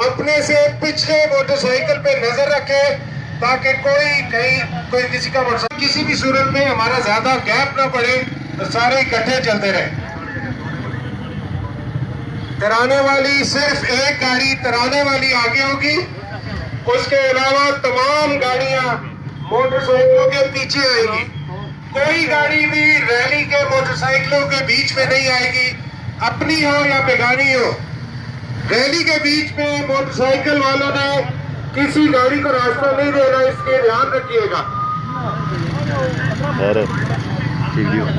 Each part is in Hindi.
अपने से पिछले मोटरसाइकिल पे नजर रखे ताकि कोई किसी का मोटरसाइकिल किसी भी सूरत में हमारा ज्यादा गैप ना पड़े, तो सारे इकट्ठे चलते रहे। तराने वाली सिर्फ एक गाड़ी तराने वाली आगे होगी, उसके अलावा तमाम गाड़ियां मोटरसाइकिलों के पीछे आएगी। कोई गाड़ी भी रैली के मोटरसाइकिलों के बीच में नहीं आएगी, अपनी हो या बेगानी हो। रैली के बीच में मोटरसाइकिल वालों ने किसी गाड़ी को रास्ता नहीं देना, इसके ध्यान रखिएगा।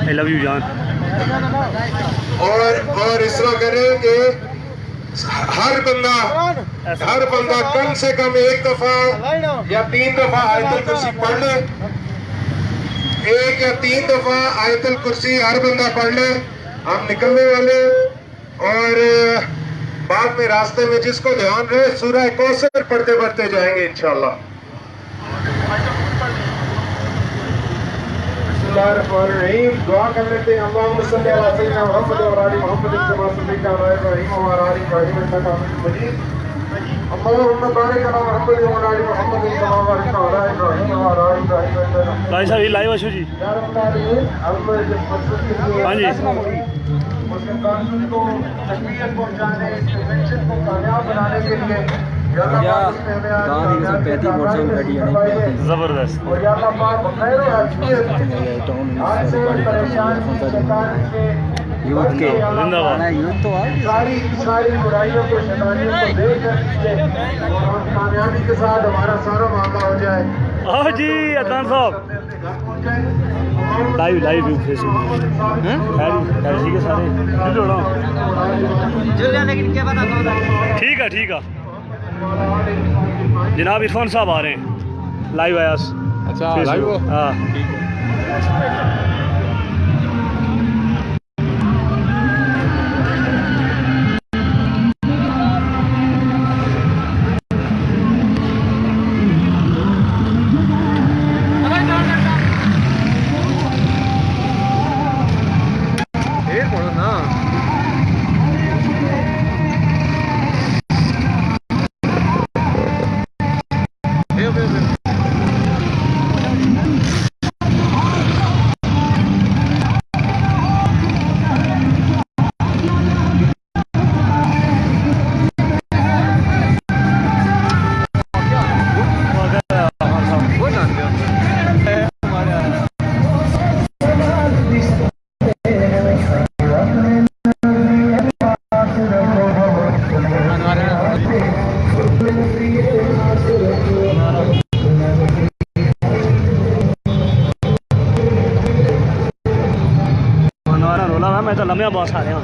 आई लव यू जान। और इस तरह करें कि हर बंदा कम से कम एक दफा या 3 दफा आयतुल कुर्सी पढ़ ले। 1 या 3 दफा आयतुल कुर्सी हर बंदा पढ़ ले। हम निकलने वाले और बाद में रास्ते में जिसको ध्यान रहे सूरह कौसर पढ़ते पढ़ते जाएंगे इंशाल्लाह। दुआ कर लेते हैं। अल्लाहुम्मा सल्ली अला सय्यिदिना मुहम्मद व अला मुहम्मद कमा सल्लैता अला इब्राहीम व अला आलि इब्राहीम इन्नका हमीदुम मजीद। अल्लाहुम्मा बारिक अला मुहम्मद व अला मुहम्मद कमा बारकता अला इब्राहीम व अला आलि इब्राहीम इन्नका। भाई साहब ये लाइव आशु जी। हाँ जी। मुस्लिम कानून को तकमील पहुंचाने, इस कन्वेंशन को कामयाब बनाने के लिए जबरदस्त। यूथ के जिंदाबाद। यूथ तो सारी बुराइयों को शैतानियों को देख कर कामयाबी के साथ हमारा सारा मामला हो जाए। हाँ जी अदनान साहब लाइव फेसबुक के सारे ठीक है जनाब इरफान साहब आ रहे हैं लाइव आया। अच्छा लाइव हाँ मैं तो लम्बे बॉस आ रहे हैं।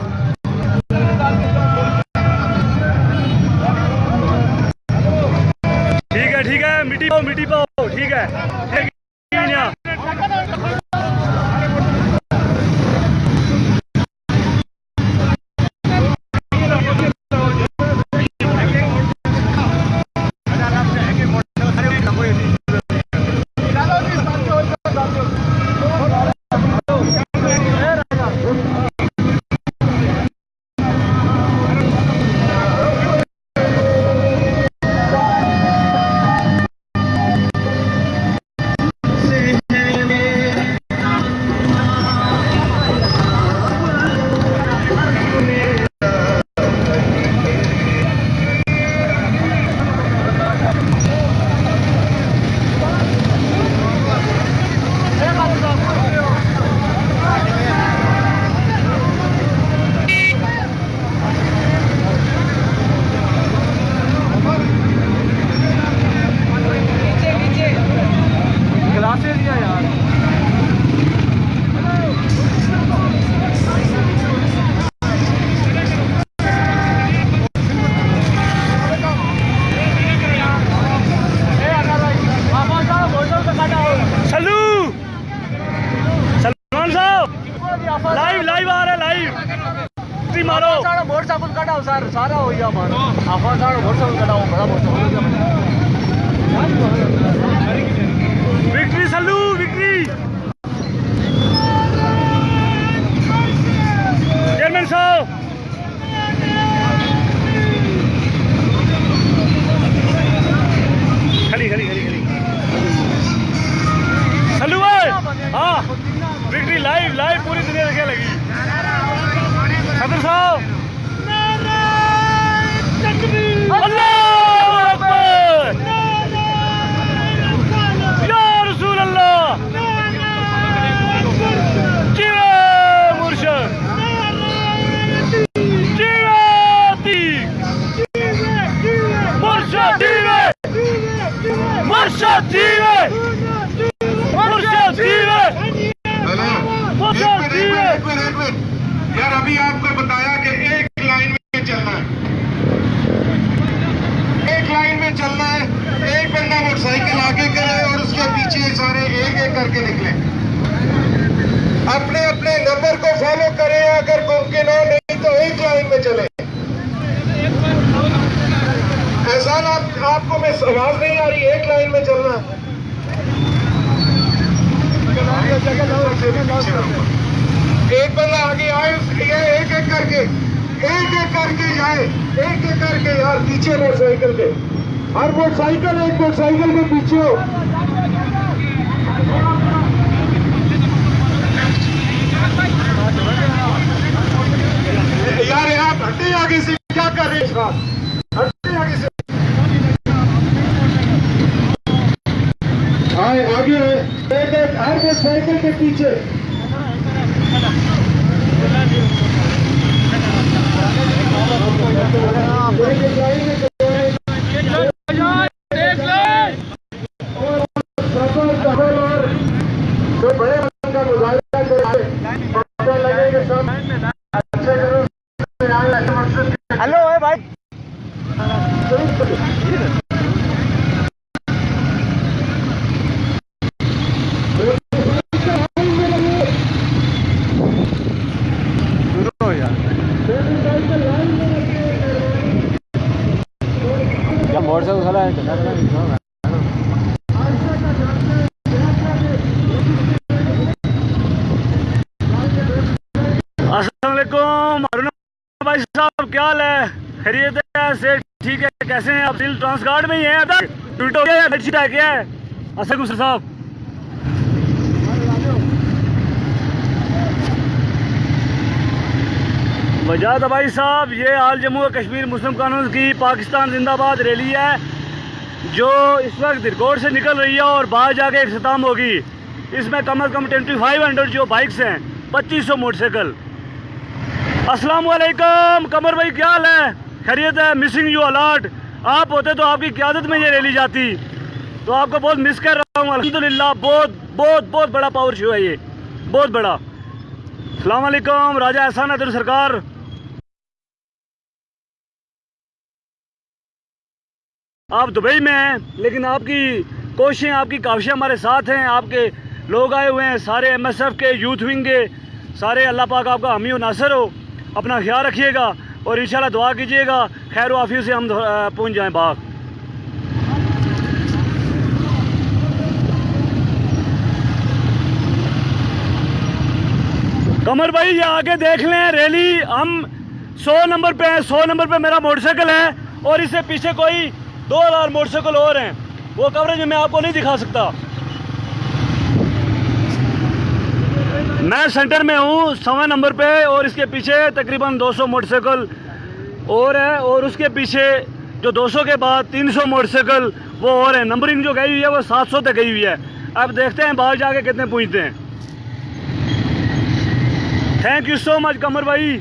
ठीक है मिट्टी पाओ ठीक है। लाइव आ रहा है लाइव मारो मोटरसाइकिल कटाओ सारा हो गया मानो आफा सारा मोटरसाइकिल कटाओ बड़ा motorcycle victory Sallu victory chairman साहब एक मिनट यार, अभी आपको बताया कि एक लाइन में चलना है, एक लाइन में चलना है। एक बंदा मोटरसाइकिल आगे करे और उसके पीछे सारे एक एक करके निकले। अपने अपने नंबर को फॉलो करें, अगर मुमकिन हो, नहीं तो एक लाइन में चले। एहसान, आपको मैं आवाज नहीं आ रही, एक लाइन में चलना है। एक बंदा आगे आए, एक एक करके जाए, एक एक करके यार, पीछे मोटरसाइकिल के, हर मोटरसाइकिल एक मोटरसाइकिल के पीछे हो। यार आप हटे आगे से, क्या कर रहे हैं? हटे आगे से, आए आगे आए, एक एक हर मोटरसाइकिल के पीछे। जो बड़े का मुजाहिदा लगेगा सब अच्छे जरूर। हेलो भाई, मोटरसाइकिल खड़ा है। अस्सलाम वालेकुम भाई साहब, क्या हाल है? खैरियत है? से ठीक है? कैसे हैं आप? सिल ट्रांसगार्ड में ही हैं? अभी ट्वीट हो गया, बेडशीट है क्या है? अस्सलाम वालेकुम साहब। वजह था भाई साहब, ये आल जम्मू और कश्मीर मुस्लिम कानून की पाकिस्तान जिंदाबाद रैली है जो इस वक्त दिरकोट से निकल रही है और बाहर जाके इख्तिताम होगी। इसमें कम से कम 2500 जो बाइक्स हैं, 2500 मोटरसाइकिल। अस्सलाम वालेकुम कमर भाई, क्या हाल है? खैरियत है? Missing you a lot. आप होते तो आपकी क़यादत में ये रैली जाती, तो आपको बहुत मिस कर रहा हूँ। अल्हम्दुलिल्लाह, बहुत बहुत बहुत बड़ा पावर शो है ये, बहुत बड़ा। अस्सलाम वालेकुम राजा एहसान हैदर सरकार। आप दुबई में हैं, लेकिन आपकी कोशिशें, आपकी काविशें हमारे साथ हैं। आपके लोग आए हुए हैं, सारे MSF के, यूथ विंग के सारे। अल्लाह पाक आपका हामी और नासर हो। अपना ख्याल रखिएगा और इंशाल्लाह दुआ कीजिएगा खैर आफियत से हम पहुंच जाएं बाग। कमर भाई, ये आगे देख लें रैली, हम 100 नंबर पे हैं। 100 नंबर पे मेरा मोटरसाइकिल है और इससे पीछे कोई 2000 मोटरसाइकिल और हैं। वो कवरेज मैं आपको नहीं दिखा सकता। मैं सेंटर में हूँ 100 नंबर पे और इसके पीछे तकरीबन 200 मोटरसाइकिल और है, और उसके पीछे जो 200 के बाद 300 मोटरसाइकिल वो और है। नंबरिंग जो गई हुई है वो 700 तक गई हुई है। अब देखते हैं बाहर जाके कितने पहुँचते हैं। थैंक यू सो मच कमर भाई,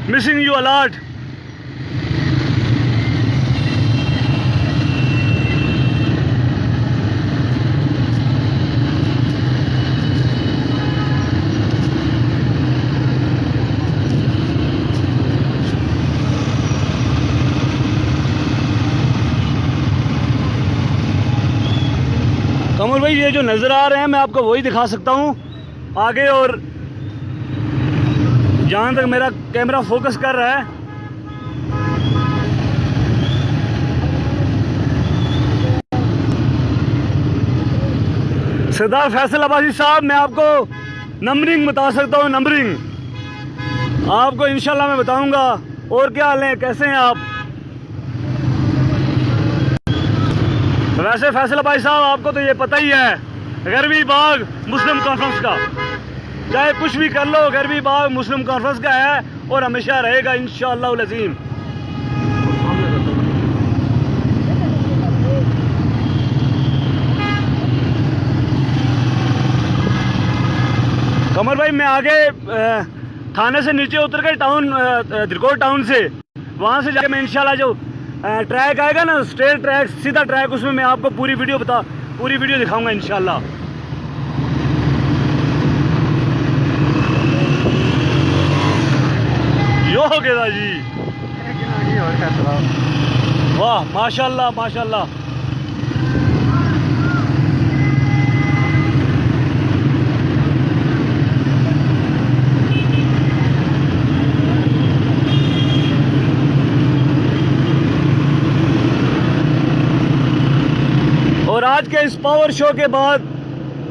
मिसिंग यू अलॉट। कमल भाई, ये जो नज़र आ रहे हैं मैं आपको वही दिखा सकता हूँ आगे, और जहाँ तक मेरा कैमरा फोकस कर रहा है। सरदार फैसल अब्बासी साहब, मैं आपको नंबरिंग बता सकता हूँ। नंबरिंग आपको इंशाल्लाह मैं बताऊंगा। और क्या हाल है, कैसे हैं आप? वैसे फैसल भाई साहब, आपको तो ये पता ही है, गरबी बाग मुस्लिम कॉन्फ्रेंस का, चाहे कुछ भी कर लो, गरबी बाग मुस्लिम कॉन्फ्रेंस का है और हमेशा रहेगा इंशाअल्लाह अज़ीम। कमर भाई, मैं आगे थाने से नीचे उतर के टाउन, दिरकोट टाउन से, वहाँ से जाके मैं इंशाल्लाह जो ट्रैक आएगा ना, स्ट्रेट ट्रैक, सीधा ट्रैक, उसमें मैं आपको पूरी वीडियो पूरी वीडियो दिखाऊंगा इंशाल्लाह। यो गेदा जी, वाह माशाल्लाह माशाल्लाह। और आज के इस पावर शो के बाद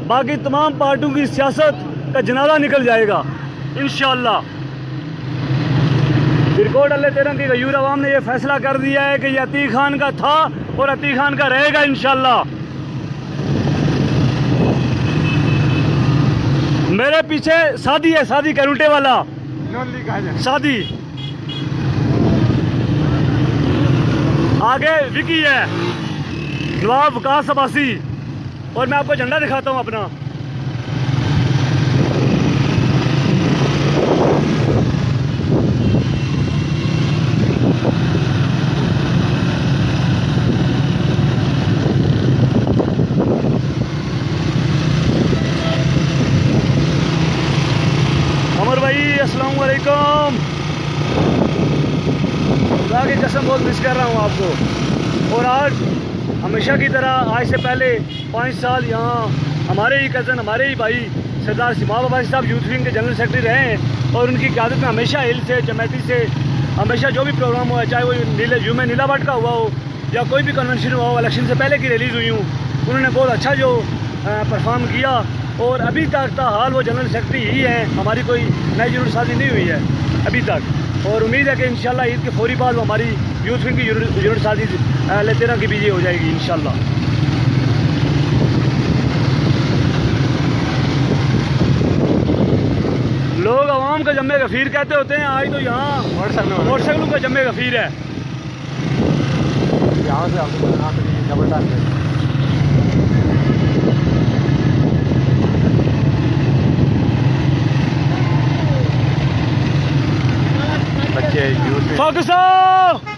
बाकी तमाम पार्टियों की सियासत का जनाजा निकल जाएगा इंशाअल्लाह। बिरकोट अल्लाह तेरंग की गयूर अवाम ने यह फैसला कर दिया है कि यह अतीक खान का था और अतीक खान का रहेगा इंशाअल्लाह। मेरे पीछे सादी है, सादी करुटे वाला सादी, आगे विकी है, नवाब वकास अब्बासी, और मैं आपको झंडा दिखाता हूँ अपना। अमर भाई अस्सलाम वालेकुम, खुदा की कसम बहुत मिस कर रहा हूँ आपको। और आज हमेशा की तरह आज से पहले 5 साल यहाँ हमारे ही कज़न, हमारे ही भाई सरदार सिमाब अब्बासी साहब यूथ विंग के जनरल सेक्रेटरी रहे हैं, और उनकी क़यादत में हमेशा हिल से जमैती से हमेशा जो भी प्रोग्राम हुआ, चाहे वो जुमे नीलावट का हुआ हो या कोई भी कन्वेंशन हुआ हो, इलेक्शन से पहले की रिलीज़ हुई हूँ, उन्होंने बहुत अच्छा जो परफॉर्म किया। और अभी तक हाल वो जनरल सेक्रेटरी ही हैं, हमारी कोई नई यूनिट शादी नहीं हुई है अभी तक। और उम्मीद है कि इंशाल्लाह ईद के फौरी बाद वो हमारी यूथ विंग की यूनिट शादी लेतेरा की भी ये हो जाएगी इंशाल्लाह। लोग आवाम का जम्मे गफीर कहते होते हैं, आज तो यहाँ मोटरसाइकिलों का जम्मे गफीर है। यहाँ से आपको जबरदस्त बच्चे यूथ पाकिस्तान